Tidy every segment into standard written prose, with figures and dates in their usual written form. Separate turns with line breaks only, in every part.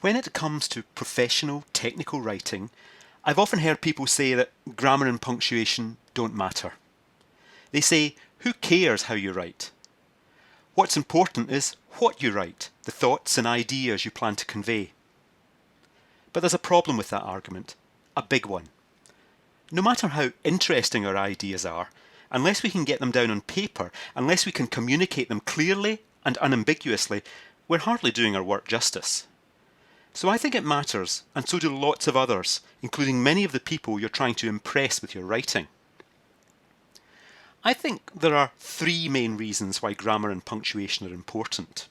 When it comes to professional, technical writing, I've often heard people say that grammar and punctuation don't matter. They say, who cares how you write? What's important is what you write, the thoughts and ideas you plan to convey. But there's a problem with that argument, a big one. No matter how interesting our ideas are, unless we can get them down on paper, unless we can communicate them clearly and unambiguously, we're hardly doing our work justice. So I think it matters, and so do lots of others, including many of the people you're trying to impress with your writing. I think there are three main reasons why grammar and punctuation are important.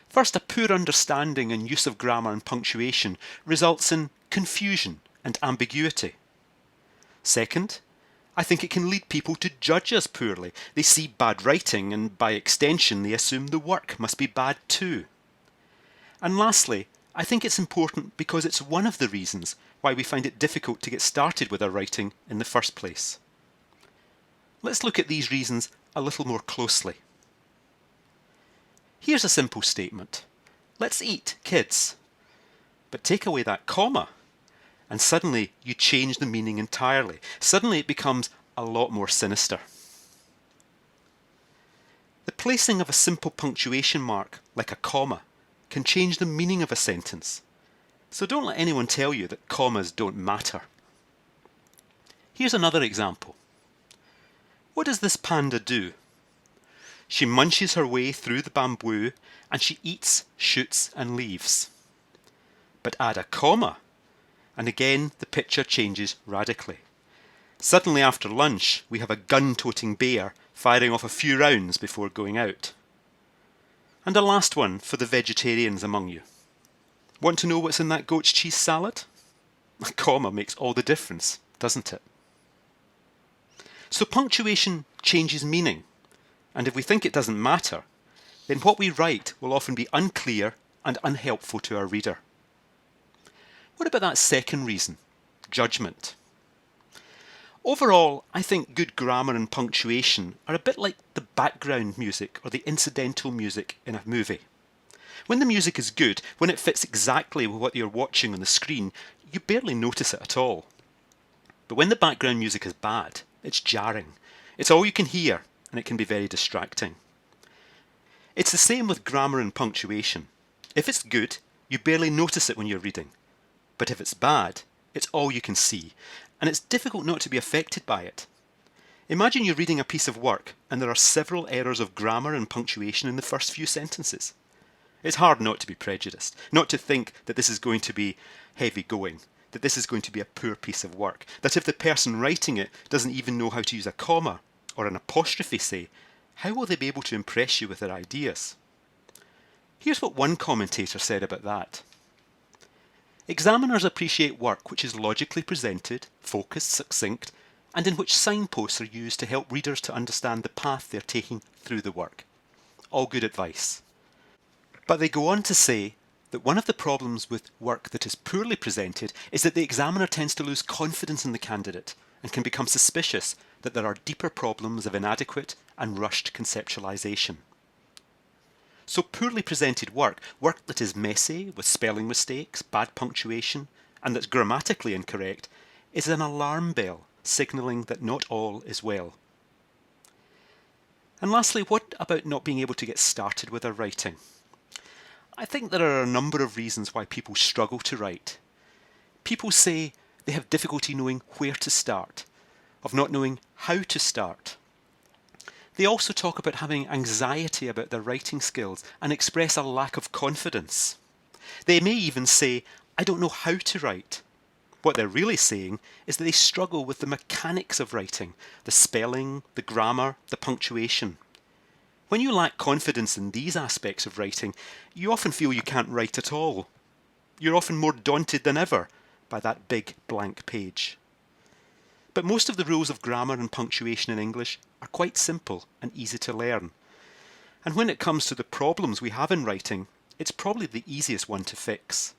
First, a poor understanding and use of grammar and punctuation results in confusion and ambiguity. Second, I think it can lead people to judge us poorly. They see bad writing and by extension they assume the work must be bad too. And lastly, I think it's important because it's one of the reasons why we find it difficult to get started with our writing in the first place. Let's look at these reasons a little more closely. Here's a simple statement. Let's eat, kids. But take away that comma, and suddenly you change the meaning entirely. Suddenly it becomes a lot more sinister. The placing of a simple punctuation mark, like a comma, can change the meaning of a sentence. So don't let anyone tell you that commas don't matter. Here's another example. What does this panda do? She munches her way through the bamboo and she eats, shoots and leaves. But add a comma, and again the picture changes radically. Suddenly after lunch we have a gun-toting bear firing off a few rounds before going out. And a last one for the vegetarians among you. Want to know what's in that goat's cheese salad? A comma makes all the difference, doesn't it? So punctuation changes meaning, and if we think it doesn't matter, then what we write will often be unclear and unhelpful to our reader. What about that second reason, judgment? Overall, I think good grammar and punctuation are a bit like the background music or the incidental music in a movie. When the music is good, when it fits exactly with what you're watching on the screen, you barely notice it at all. But when the background music is bad, it's jarring. It's all you can hear, and it can be very distracting. It's the same with grammar and punctuation. If it's good, you barely notice it when you're reading. But if it's bad, it's all you can see, and it's difficult not to be affected by it. Imagine you're reading a piece of work and there are several errors of grammar and punctuation in the first few sentences. It's hard not to be prejudiced, not to think that this is going to be heavy going, that this is going to be a poor piece of work, that if the person writing it doesn't even know how to use a comma or an apostrophe, say, how will they be able to impress you with their ideas? Here's what one commentator said about that. Examiners appreciate work which is logically presented, focused, succinct, and in which signposts are used to help readers to understand the path they're taking through the work. All good advice. But they go on to say that one of the problems with work that is poorly presented is that the examiner tends to lose confidence in the candidate and can become suspicious that there are deeper problems of inadequate and rushed conceptualization. So poorly presented work that is messy, with spelling mistakes, bad punctuation, and that's grammatically incorrect, is an alarm bell signalling that not all is well. And lastly, what about not being able to get started with our writing? I think there are a number of reasons why people struggle to write. People say they have difficulty knowing where to start, of not knowing how to start. They also talk about having anxiety about their writing skills and express a lack of confidence. They may even say, I don't know how to write. What they're really saying is that they struggle with the mechanics of writing, the spelling, the grammar, the punctuation. When you lack confidence in these aspects of writing, you often feel you can't write at all. You're often more daunted than ever by that big blank page. But most of the rules of grammar and punctuation in English are quite simple and easy to learn. And when it comes to the problems we have in writing, it's probably the easiest one to fix.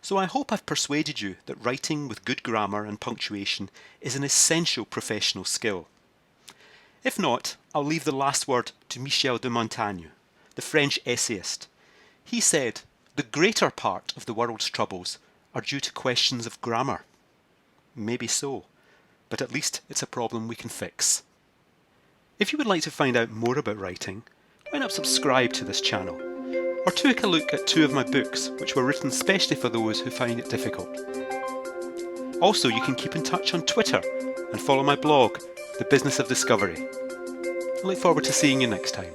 So I hope I've persuaded you that writing with good grammar and punctuation is an essential professional skill. If not, I'll leave the last word to Michel de Montaigne, the French essayist. He said, The greater part of the world's troubles are due to questions of grammar. Maybe so, but at least it's a problem we can fix. If you would like to find out more about writing, why not subscribe to this channel, or take a look at 2 of my books which were written specially for those who find it difficult. Also, you can keep in touch on Twitter and follow my blog, The Business of Discovery. I look forward to seeing you next time.